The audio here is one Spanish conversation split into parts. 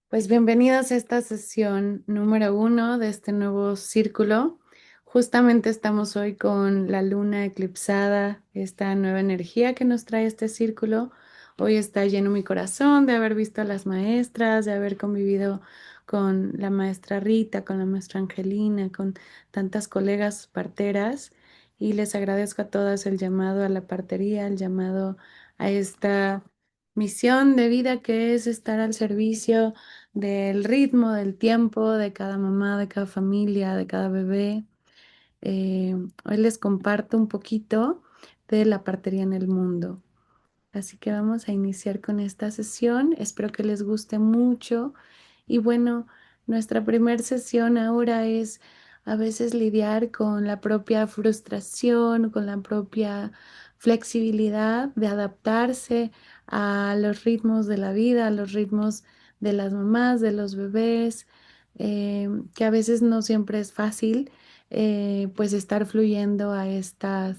Pues bienvenidos a esta sesión número uno de este nuevo círculo. Justamente estamos hoy con la luna eclipsada, esta nueva energía que nos trae este círculo. Hoy está lleno mi corazón de haber visto a las maestras, de haber convivido con la maestra Rita, con la maestra Angelina, con tantas colegas parteras. Y les agradezco a todas el llamado a la partería, el llamado a esta misión de vida que es estar al servicio del ritmo, del tiempo de cada mamá, de cada familia, de cada bebé. Hoy les comparto un poquito de la partería en el mundo. Así que vamos a iniciar con esta sesión. Espero que les guste mucho. Y bueno, nuestra primera sesión ahora es a veces lidiar con la propia frustración, con la propia flexibilidad de adaptarse a los ritmos de la vida, a los ritmos de las mamás, de los bebés, que a veces no siempre es fácil, pues estar fluyendo a estas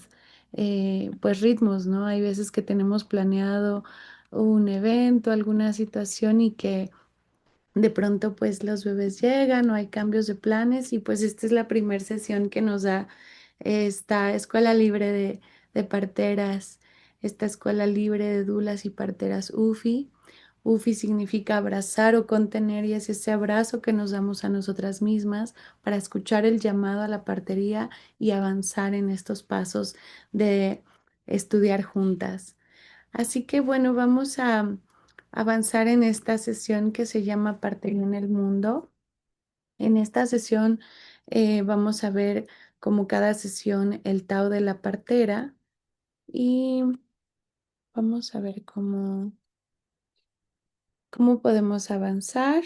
pues ritmos, ¿no? Hay veces que tenemos planeado un evento, alguna situación y que de pronto pues los bebés llegan o hay cambios de planes y pues esta es la primera sesión que nos da esta escuela libre de parteras, esta escuela libre de dulas y parteras UFI. UFI significa abrazar o contener y es ese abrazo que nos damos a nosotras mismas para escuchar el llamado a la partería y avanzar en estos pasos de estudiar juntas. Así que bueno, vamos a avanzar en esta sesión que se llama Partería en el Mundo. En esta sesión vamos a ver como cada sesión el Tao de la partera y vamos a ver cómo podemos avanzar.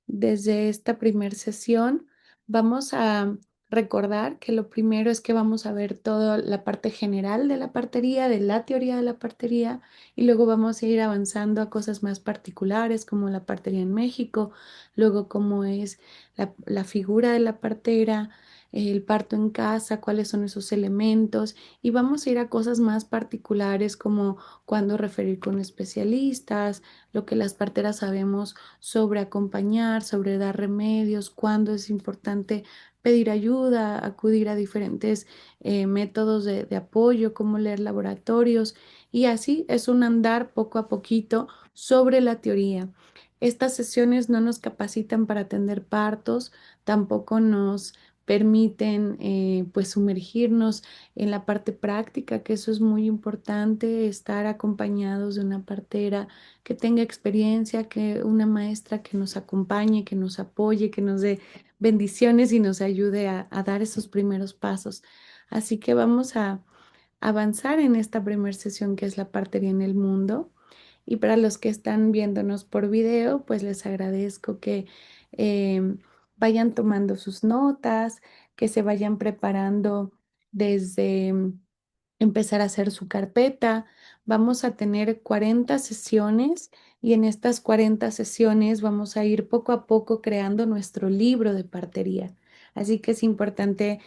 Desde esta primer sesión vamos a recordar que lo primero es que vamos a ver toda la parte general de la partería, de la teoría de la partería, y luego vamos a ir avanzando a cosas más particulares como la partería en México, luego cómo es la figura de la partera, el parto en casa, cuáles son esos elementos, y vamos a ir a cosas más particulares como cuándo referir con especialistas, lo que las parteras sabemos sobre acompañar, sobre dar remedios, cuándo es importante pedir ayuda, acudir a diferentes métodos de apoyo, como leer laboratorios, y así es un andar poco a poquito sobre la teoría. Estas sesiones no nos capacitan para atender partos, tampoco nos permiten pues sumergirnos en la parte práctica, que eso es muy importante, estar acompañados de una partera que tenga experiencia, que una maestra que nos acompañe, que nos apoye, que nos dé bendiciones y nos ayude a dar esos primeros pasos. Así que vamos a avanzar en esta primera sesión que es la partería en el mundo. Y para los que están viéndonos por video, pues les agradezco que vayan tomando sus notas, que se vayan preparando desde empezar a hacer su carpeta. Vamos a tener 40 sesiones y en estas 40 sesiones vamos a ir poco a poco creando nuestro libro de partería. Así que es importante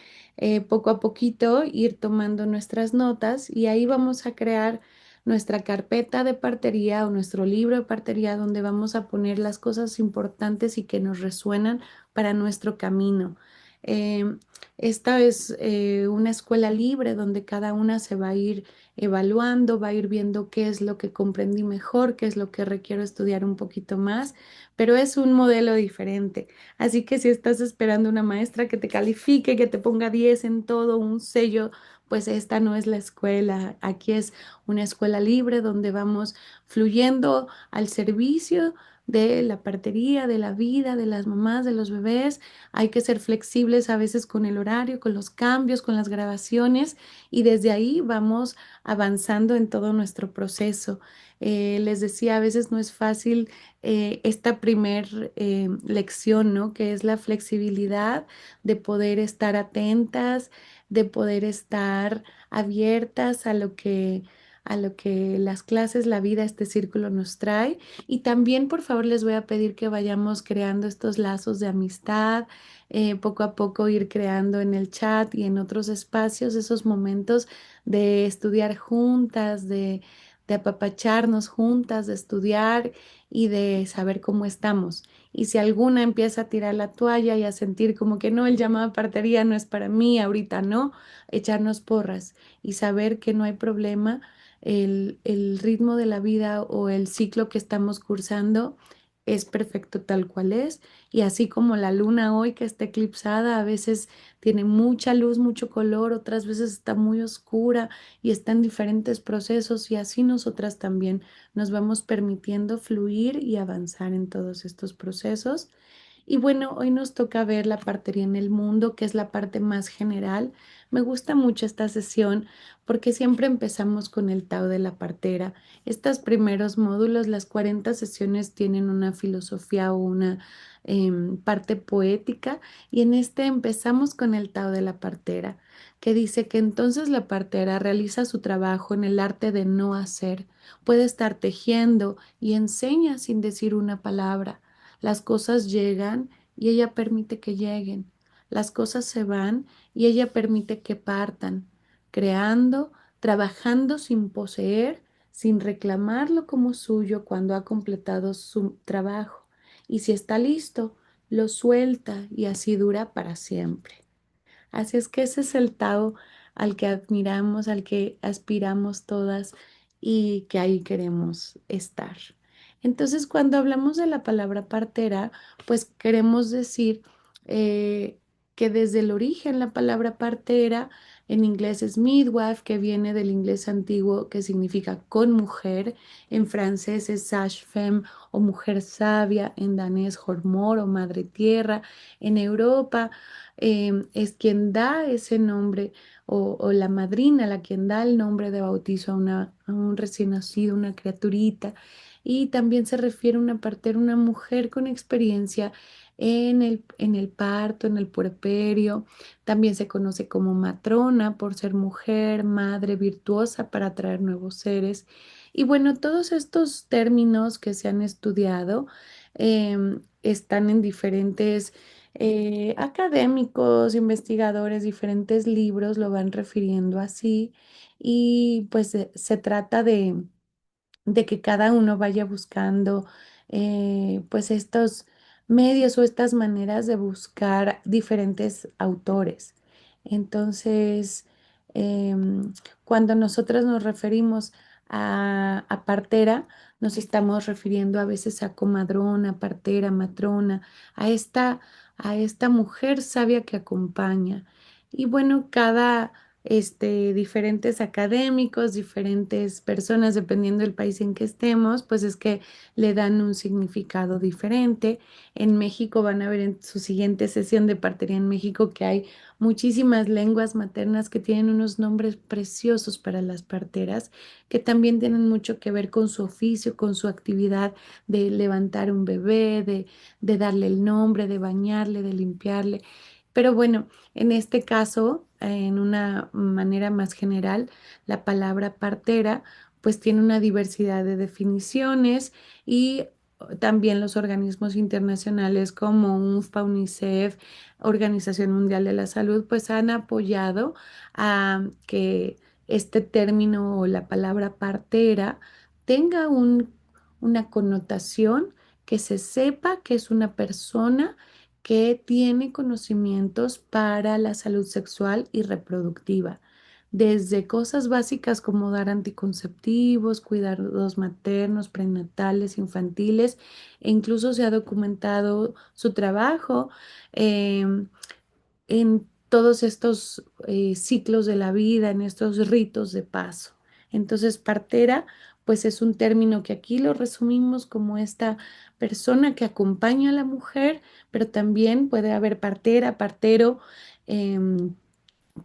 poco a poquito ir tomando nuestras notas y ahí vamos a crear nuestra carpeta de partería o nuestro libro de partería donde vamos a poner las cosas importantes y que nos resuenan para nuestro camino. Em, Esta es una escuela libre donde cada una se va a ir evaluando, va a ir viendo qué es lo que comprendí mejor, qué es lo que requiero estudiar un poquito más, pero es un modelo diferente. Así que si estás esperando una maestra que te califique, que te ponga 10 en todo, un sello, pues esta no es la escuela. Aquí es una escuela libre donde vamos fluyendo al servicio de la partería, de la vida, de las mamás, de los bebés. Hay que ser flexibles a veces con el horario, con los cambios, con las grabaciones y desde ahí vamos avanzando en todo nuestro proceso. Les decía, a veces no es fácil esta primer lección, ¿no? Que es la flexibilidad de poder estar atentas, de poder estar abiertas a lo que las clases, la vida, este círculo nos trae. Y también, por favor, les voy a pedir que vayamos creando estos lazos de amistad, poco a poco ir creando en el chat y en otros espacios esos momentos de estudiar juntas, de apapacharnos juntas, de estudiar y de saber cómo estamos. Y si alguna empieza a tirar la toalla y a sentir como que no, el llamado a partería no es para mí, ahorita no, echarnos porras y saber que no hay problema, el ritmo de la vida o el ciclo que estamos cursando es perfecto tal cual es. Y así como la luna hoy que está eclipsada, a veces tiene mucha luz, mucho color, otras veces está muy oscura y está en diferentes procesos y así nosotras también nos vamos permitiendo fluir y avanzar en todos estos procesos. Y bueno, hoy nos toca ver la partería en el mundo, que es la parte más general. Me gusta mucho esta sesión porque siempre empezamos con el Tao de la partera. Estos primeros módulos, las 40 sesiones, tienen una filosofía o una parte poética y en este empezamos con el Tao de la partera, que dice que entonces la partera realiza su trabajo en el arte de no hacer. Puede estar tejiendo y enseña sin decir una palabra. Las cosas llegan y ella permite que lleguen. Las cosas se van y ella permite que partan, creando, trabajando sin poseer, sin reclamarlo como suyo cuando ha completado su trabajo. Y si está listo, lo suelta y así dura para siempre. Así es que ese es el Tao al que admiramos, al que aspiramos todas y que ahí queremos estar. Entonces, cuando hablamos de la palabra partera, pues queremos decir eh, que desde el origen la palabra partera en inglés es midwife, que viene del inglés antiguo que significa con mujer, en francés es sage-femme o mujer sabia, en danés hormor o madre tierra, en Europa es quien da ese nombre o la madrina, la quien da el nombre de bautizo a un recién nacido, una criaturita. Y también se refiere a una partera, una mujer con experiencia en el parto, en el puerperio. También se conoce como matrona por ser mujer, madre virtuosa para traer nuevos seres. Y bueno, todos estos términos que se han estudiado están en diferentes académicos, investigadores, diferentes libros lo van refiriendo así y pues se trata de que cada uno vaya buscando pues estos medios o estas maneras de buscar diferentes autores. Entonces, cuando nosotros nos referimos a partera, nos estamos refiriendo a veces a comadrona, partera, matrona, a a esta mujer sabia que acompaña. Y bueno, cada diferentes académicos, diferentes personas, dependiendo del país en que estemos, pues es que le dan un significado diferente. En México van a ver en su siguiente sesión de partería en México que hay muchísimas lenguas maternas que tienen unos nombres preciosos para las parteras, que también tienen mucho que ver con su oficio, con su actividad de levantar un bebé, de darle el nombre, de bañarle, de limpiarle. Pero bueno, en este caso, en una manera más general, la palabra partera pues tiene una diversidad de definiciones y también los organismos internacionales como UNFPA, UNICEF, Organización Mundial de la Salud, pues han apoyado a que este término o la palabra partera tenga una connotación que se sepa que es una persona que tiene conocimientos para la salud sexual y reproductiva, desde cosas básicas como dar anticonceptivos, cuidados maternos, prenatales, infantiles, e incluso se ha documentado su trabajo em, en todos estos ciclos de la vida, en estos ritos de paso. Entonces, partera, pues es un término que aquí lo resumimos como esta persona que acompaña a la mujer, pero también puede haber partera, partero. em,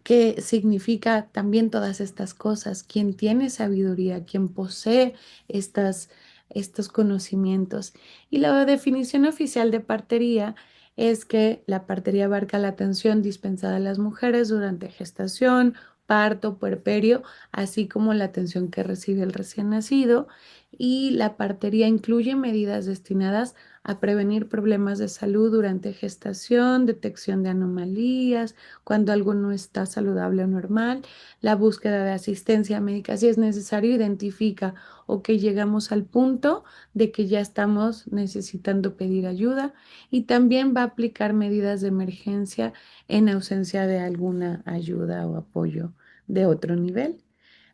que significa también todas estas cosas, quien tiene sabiduría, quien posee estos conocimientos. Y la definición oficial de partería es que la partería abarca la atención dispensada a las mujeres durante gestación, parto, puerperio, así como la atención que recibe el recién nacido. Y la partería incluye medidas destinadas a prevenir problemas de salud durante gestación, detección de anomalías, cuando algo no está saludable o normal, la búsqueda de asistencia médica. Si es necesario, identifica o que llegamos al punto de que ya estamos necesitando pedir ayuda y también va a aplicar medidas de emergencia en ausencia de alguna ayuda o apoyo de otro nivel.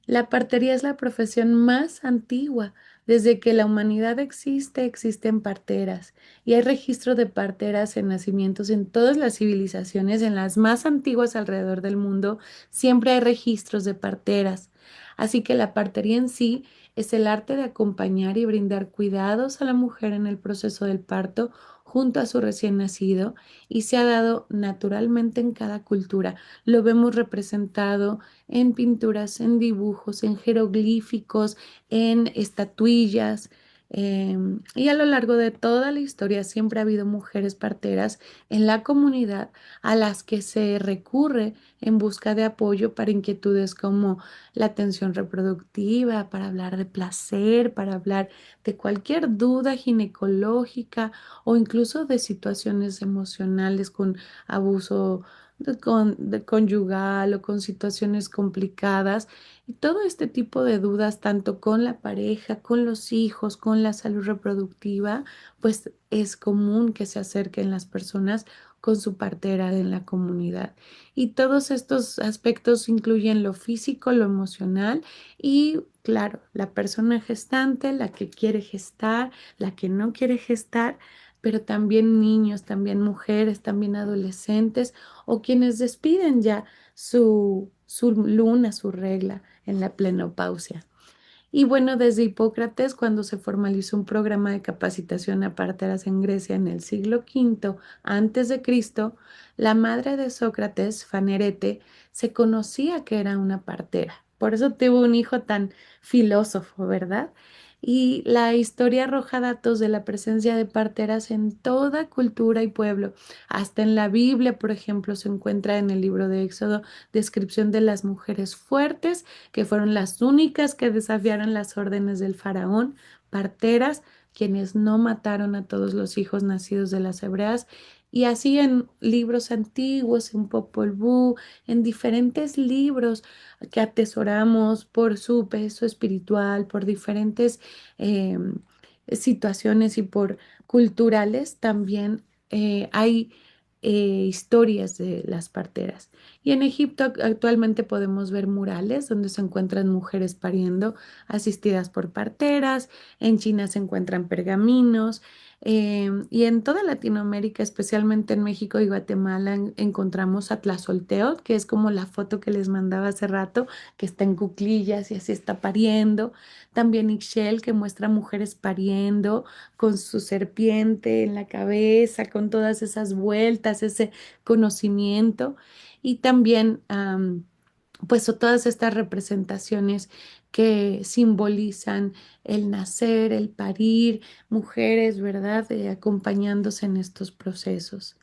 La partería es la profesión más antigua. Desde que la humanidad existe, existen parteras y hay registro de parteras en nacimientos en todas las civilizaciones, en las más antiguas alrededor del mundo, siempre hay registros de parteras. Así que la partería en sí es el arte de acompañar y brindar cuidados a la mujer en el proceso del parto junto a su recién nacido y se ha dado naturalmente en cada cultura. Lo vemos representado en pinturas, en dibujos, en jeroglíficos, en estatuillas. Y a lo largo de toda la historia siempre ha habido mujeres parteras en la comunidad a las que se recurre en busca de apoyo para inquietudes como la tensión reproductiva, para hablar de placer, para hablar de cualquier duda ginecológica o incluso de situaciones emocionales con abuso de conyugal o con situaciones complicadas. Y todo este tipo de dudas, tanto con la pareja, con los hijos, con la salud reproductiva, pues es común que se acerquen las personas con su partera en la comunidad. Y todos estos aspectos incluyen lo físico, lo emocional y, claro, la persona gestante, la que quiere gestar, la que no quiere gestar, pero también niños, también mujeres, también adolescentes o quienes despiden ya su luna, su regla en la plenopausia. Y bueno, desde Hipócrates, cuando se formalizó un programa de capacitación a parteras en Grecia en el siglo V antes de Cristo, la madre de Sócrates, Fanerete, se conocía que era una partera. Por eso tuvo un hijo tan filósofo, ¿verdad? Y la historia arroja datos de la presencia de parteras en toda cultura y pueblo. Hasta en la Biblia, por ejemplo, se encuentra en el libro de Éxodo descripción de las mujeres fuertes que fueron las únicas que desafiaron las órdenes del faraón, parteras, quienes no mataron a todos los hijos nacidos de las hebreas. Y así en libros antiguos, en Popol Vuh, en diferentes libros que atesoramos por su peso espiritual, por diferentes eh, situaciones y por culturales, también hay historias de las parteras. Y en Egipto actualmente podemos ver murales donde se encuentran mujeres pariendo asistidas por parteras, en China se encuentran pergaminos, y en toda Latinoamérica, especialmente en México y Guatemala, encontramos a Tlazolteotl, que es como la foto que les mandaba hace rato, que está en cuclillas y así está pariendo. También Ixchel, que muestra mujeres pariendo con su serpiente en la cabeza, con todas esas vueltas, ese conocimiento y también pues todas estas representaciones que simbolizan el nacer, el parir, mujeres, ¿verdad? Acompañándose en estos procesos.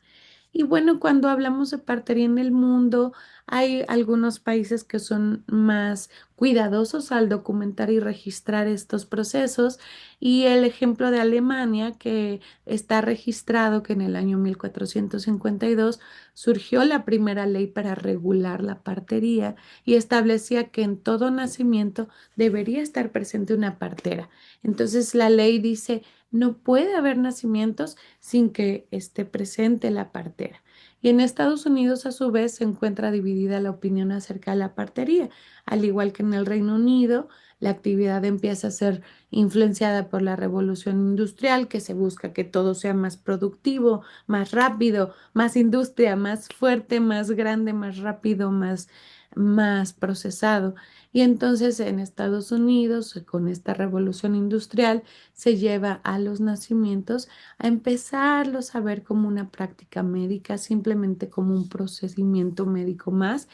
Y bueno, cuando hablamos de partería en el mundo, hay algunos países que son más cuidadosos al documentar y registrar estos procesos. Y el ejemplo de Alemania, que está registrado que en el año 1452 surgió la primera ley para regular la partería y establecía que en todo nacimiento debería estar presente una partera. Entonces la ley dice, no puede haber nacimientos sin que esté presente la partera. Y en Estados Unidos, a su vez, se encuentra dividida la opinión acerca de la partería. Al igual que en el Reino Unido, la actividad empieza a ser influenciada por la revolución industrial, que se busca que todo sea más productivo, más rápido, más industria, más fuerte, más grande, más rápido, más procesado. Y entonces en Estados Unidos, con esta revolución industrial, se lleva a los nacimientos a empezarlos a ver como una práctica médica, simplemente como un procedimiento médico más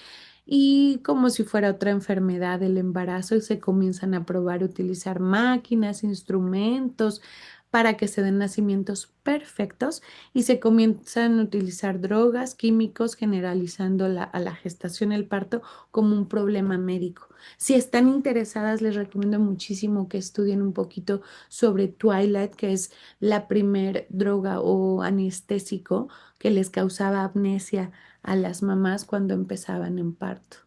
y como si fuera otra enfermedad del embarazo y se comienzan a probar utilizar máquinas, instrumentos, para que se den nacimientos perfectos y se comienzan a utilizar drogas, químicos, generalizando a la gestación y el parto como un problema médico. Si están interesadas, les recomiendo muchísimo que estudien un poquito sobre Twilight, que es la primer droga o anestésico que les causaba amnesia a las mamás cuando empezaban en parto.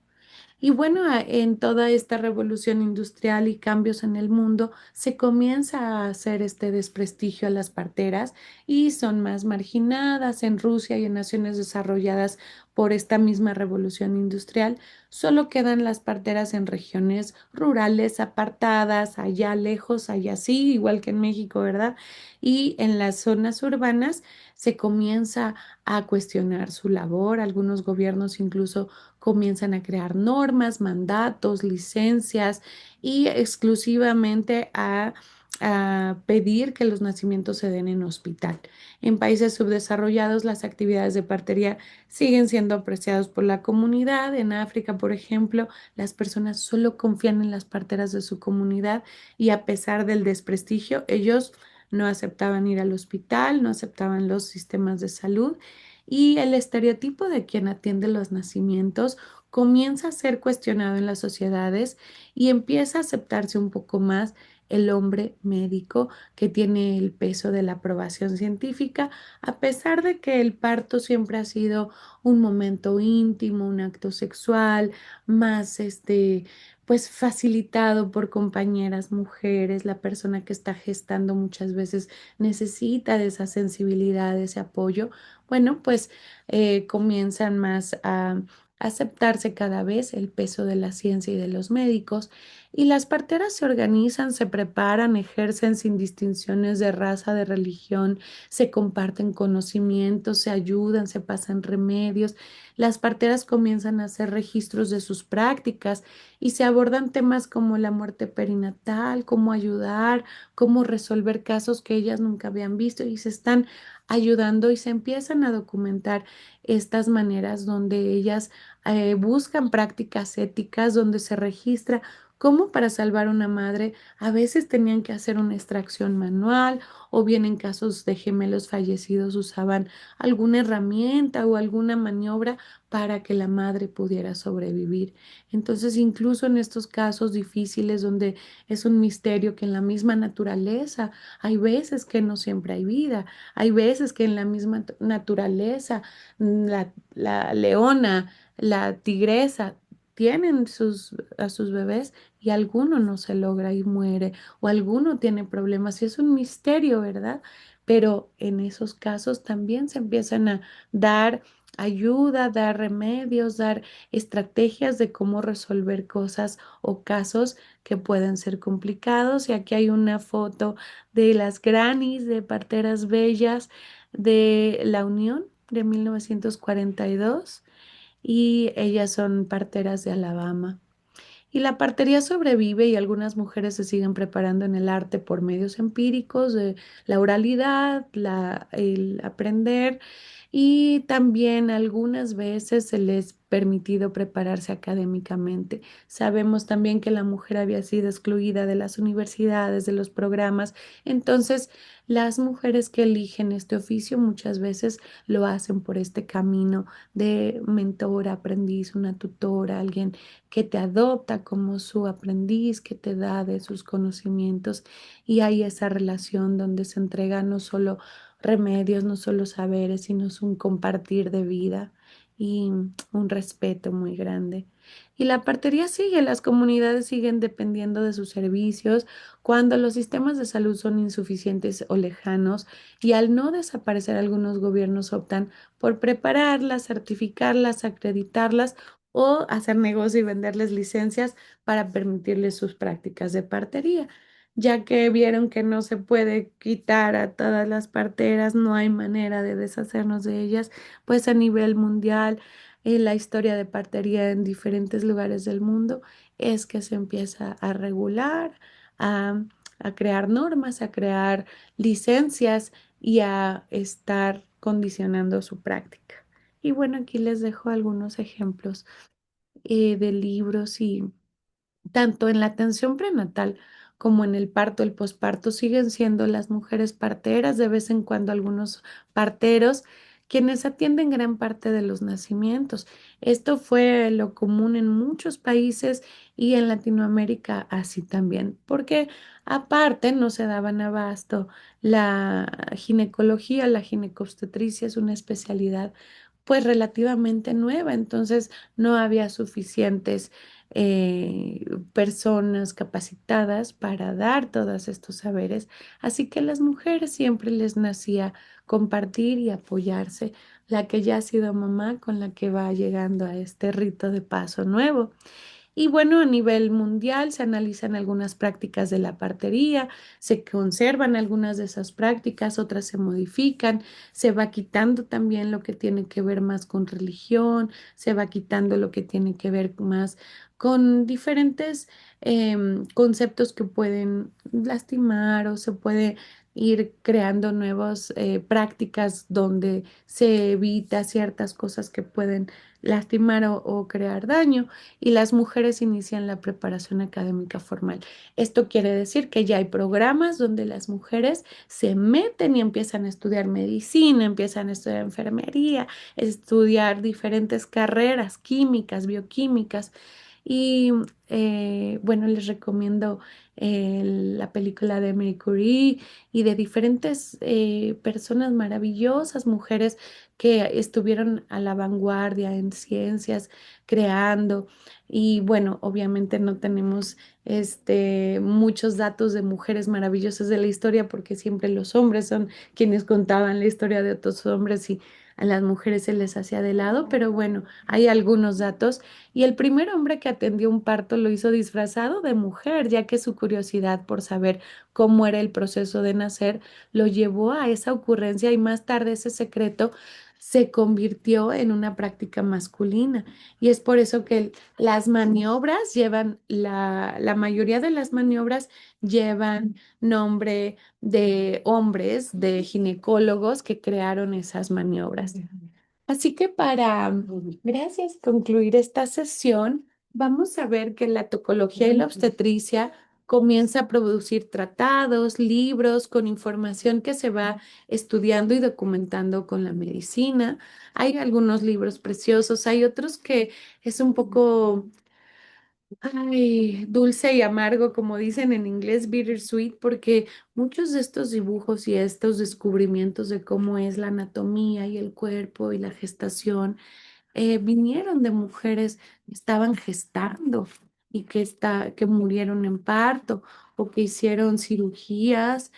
Y bueno, en toda esta revolución industrial y cambios en el mundo, se comienza a hacer este desprestigio a las parteras y son más marginadas en Rusia y en naciones desarrolladas por esta misma revolución industrial. Solo quedan las parteras en regiones rurales, apartadas, allá lejos, allá sí, igual que en México, ¿verdad? Y en las zonas urbanas se comienza a cuestionar su labor. Algunos gobiernos incluso comienzan a crear normas, mandatos, licencias y exclusivamente a pedir que los nacimientos se den en hospital. En países subdesarrollados, las actividades de partería siguen siendo apreciadas por la comunidad. En África, por ejemplo, las personas solo confían en las parteras de su comunidad y a pesar del desprestigio, ellos no aceptaban ir al hospital, no aceptaban los sistemas de salud y el estereotipo de quien atiende los nacimientos comienza a ser cuestionado en las sociedades y empieza a aceptarse un poco más el hombre médico que tiene el peso de la aprobación científica, a pesar de que el parto siempre ha sido un momento íntimo, un acto sexual, más pues facilitado por compañeras mujeres. La persona que está gestando muchas veces necesita de esa sensibilidad, de ese apoyo. Bueno, pues comienzan más a aceptarse cada vez el peso de la ciencia y de los médicos, y las parteras se organizan, se preparan, ejercen sin distinciones de raza, de religión, se comparten conocimientos, se ayudan, se pasan remedios. Las parteras comienzan a hacer registros de sus prácticas y se abordan temas como la muerte perinatal, cómo ayudar, cómo resolver casos que ellas nunca habían visto y se están ayudando y se empiezan a documentar estas maneras donde ellas buscan prácticas éticas, donde se registra cómo para salvar una madre a veces tenían que hacer una extracción manual o bien en casos de gemelos fallecidos usaban alguna herramienta o alguna maniobra para que la madre pudiera sobrevivir. Entonces, incluso en estos casos difíciles donde es un misterio que en la misma naturaleza hay veces que no siempre hay vida, hay veces que en la misma naturaleza la leona, la tigresa, tienen a sus bebés y alguno no se logra y muere o alguno tiene problemas y es un misterio, ¿verdad? Pero en esos casos también se empiezan a dar ayuda, dar remedios, dar estrategias de cómo resolver cosas o casos que pueden ser complicados. Y aquí hay una foto de las grannies de parteras bellas de la Unión de 1942 y ellas son parteras de Alabama. Y la partería sobrevive y algunas mujeres se siguen preparando en el arte por medios empíricos de la oralidad, el aprender y también algunas veces se les permitido prepararse académicamente. Sabemos también que la mujer había sido excluida de las universidades, de los programas, entonces las mujeres que eligen este oficio muchas veces lo hacen por este camino de mentora, aprendiz, una tutora, alguien que te adopta como su aprendiz, que te da de sus conocimientos y hay esa relación donde se entrega no solo remedios, no solo saberes, sino es un compartir de vida y un respeto muy grande. Y la partería sigue, las comunidades siguen dependiendo de sus servicios cuando los sistemas de salud son insuficientes o lejanos y al no desaparecer algunos gobiernos optan por prepararlas, certificarlas, acreditarlas o hacer negocio y venderles licencias para permitirles sus prácticas de partería. Ya que vieron que no se puede quitar a todas las parteras, no hay manera de deshacernos de ellas, pues a nivel mundial, en la historia de partería en diferentes lugares del mundo, es que se empieza a regular, a, a crear normas, a crear licencias y a estar condicionando su práctica. Y bueno, aquí les dejo algunos ejemplos de libros y tanto en la atención prenatal como en el parto, el posparto, siguen siendo las mujeres parteras, de vez en cuando algunos parteros, quienes atienden gran parte de los nacimientos. Esto fue lo común en muchos países y en Latinoamérica así también, porque aparte no se daban abasto. La ginecología, la ginecobstetricia es una especialidad pues relativamente nueva, entonces no había suficientes personas capacitadas para dar todos estos saberes, así que a las mujeres siempre les nacía compartir y apoyarse, la que ya ha sido mamá con la que va llegando a este rito de paso nuevo. Y bueno, a nivel mundial se analizan algunas prácticas de la partería, se conservan algunas de esas prácticas, otras se modifican, se va quitando también lo que tiene que ver más con religión, se va quitando lo que tiene que ver más con diferentes conceptos que pueden lastimar o se puede ir creando nuevas prácticas donde se evita ciertas cosas que pueden lastimar o crear daño y las mujeres inician la preparación académica formal. Esto quiere decir que ya hay programas donde las mujeres se meten y empiezan a estudiar medicina, empiezan a estudiar enfermería, estudiar diferentes carreras químicas, bioquímicas. Y bueno, les recomiendo la película de Marie Curie y de diferentes personas maravillosas, mujeres que estuvieron a la vanguardia en ciencias, creando. Y bueno, obviamente no tenemos muchos datos de mujeres maravillosas de la historia porque siempre los hombres son quienes contaban la historia de otros hombres y a las mujeres se les hacía de lado, pero bueno, hay algunos datos. Y el primer hombre que atendió un parto lo hizo disfrazado de mujer, ya que su curiosidad por saber cómo era el proceso de nacer lo llevó a esa ocurrencia y más tarde ese secreto se convirtió en una práctica masculina. Y es por eso que las maniobras llevan, la mayoría de las maniobras llevan nombre de hombres, de ginecólogos que crearon esas maniobras. Así que para, gracias, concluir esta sesión, vamos a ver que la tocología y la obstetricia comienza a producir tratados, libros con información que se va estudiando y documentando con la medicina. Hay algunos libros preciosos, hay otros que es un poco, ay, dulce y amargo, como dicen en inglés, bittersweet, porque muchos de estos dibujos y estos descubrimientos de cómo es la anatomía y el cuerpo y la gestación vinieron de mujeres que estaban gestando y que murieron en parto o que hicieron cirugías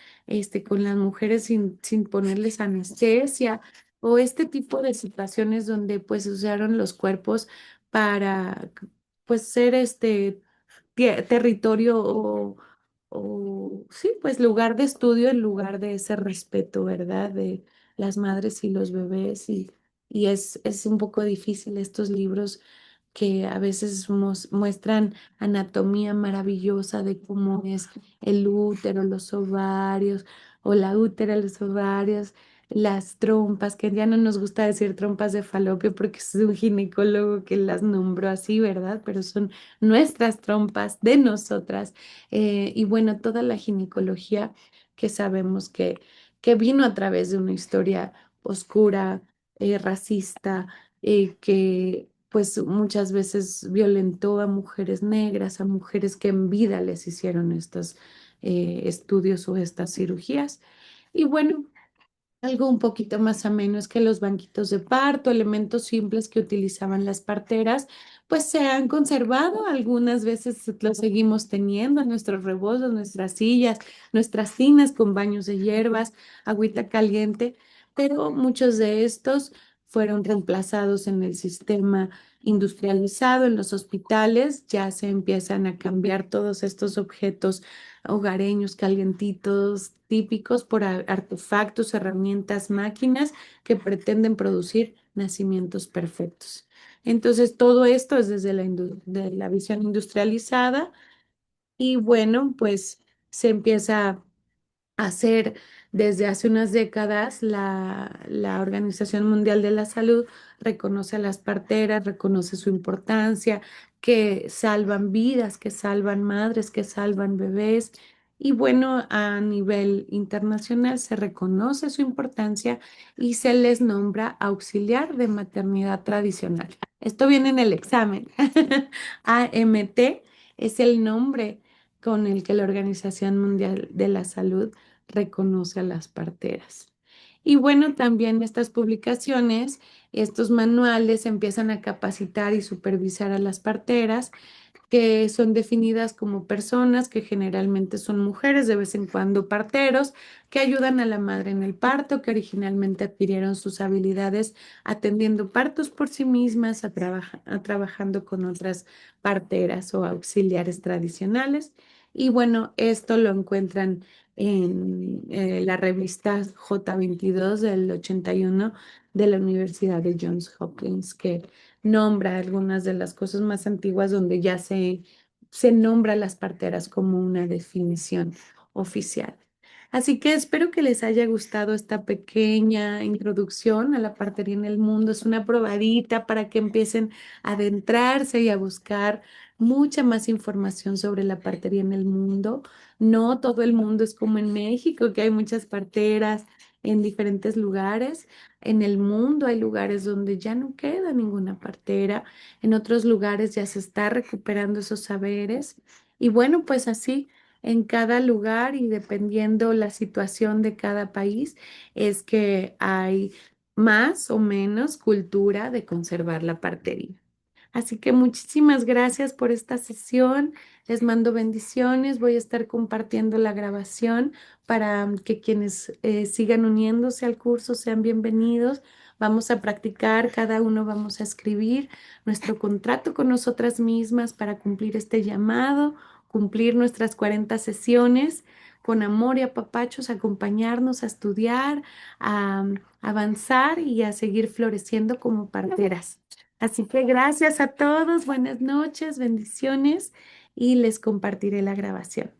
con las mujeres sin ponerles anestesia o este tipo de situaciones donde pues usaron los cuerpos para pues ser territorio o sí, pues lugar de estudio en lugar de ese respeto, ¿verdad? De las madres y los bebés y es un poco difícil estos libros que a veces muestran anatomía maravillosa de cómo es el útero, los ovarios, o la útera, los ovarios, las trompas, que ya no nos gusta decir trompas de falopio porque es un ginecólogo que las nombró así, ¿verdad? Pero son nuestras trompas de nosotras. Y bueno, toda la ginecología que sabemos que vino a través de una historia oscura, racista, que pues muchas veces violentó a mujeres negras, a mujeres que en vida les hicieron estos estudios o estas cirugías. Y bueno, algo un poquito más ameno es que los banquitos de parto, elementos simples que utilizaban las parteras, pues se han conservado. Algunas veces los seguimos teniendo, nuestros rebozos, nuestras sillas, nuestras tinas con baños de hierbas, agüita caliente, pero muchos de estos fueron reemplazados en el sistema industrializado, en los hospitales, ya se empiezan a cambiar todos estos objetos hogareños, calientitos, típicos por artefactos, herramientas, máquinas que pretenden producir nacimientos perfectos. Entonces, todo esto es desde de la visión industrializada y bueno, pues se empieza hacer desde hace unas décadas la Organización Mundial de la Salud reconoce a las parteras, reconoce su importancia, que salvan vidas, que salvan madres, que salvan bebés. Y bueno, a nivel internacional se reconoce su importancia y se les nombra auxiliar de maternidad tradicional. Esto viene en el examen. AMT es el nombre con el que la Organización Mundial de la Salud reconoce a las parteras. Y bueno, también estas publicaciones, estos manuales empiezan a capacitar y supervisar a las parteras que son definidas como personas que generalmente son mujeres, de vez en cuando parteros, que ayudan a la madre en el parto, que originalmente adquirieron sus habilidades atendiendo partos por sí mismas, trabajando con otras parteras o auxiliares tradicionales. Y bueno, esto lo encuentran en la revista J22 del 81 de la Universidad de Johns Hopkins, que nombra algunas de las cosas más antiguas donde ya se nombra a las parteras como una definición oficial. Así que espero que les haya gustado esta pequeña introducción a la partería en el mundo. Es una probadita para que empiecen a adentrarse y a buscar mucha más información sobre la partería en el mundo. No todo el mundo es como en México, que hay muchas parteras en diferentes lugares. En el mundo hay lugares donde ya no queda ninguna partera, en otros lugares ya se está recuperando esos saberes. Y bueno, pues así en cada lugar y dependiendo la situación de cada país, es que hay más o menos cultura de conservar la partería. Así que muchísimas gracias por esta sesión. Les mando bendiciones. Voy a estar compartiendo la grabación para que quienes sigan uniéndose al curso sean bienvenidos. Vamos a practicar, cada uno vamos a escribir nuestro contrato con nosotras mismas para cumplir este llamado, cumplir nuestras 40 sesiones con amor y apapachos, acompañarnos a estudiar, a avanzar y a seguir floreciendo como parteras. Así que gracias a todos, buenas noches, bendiciones y les compartiré la grabación.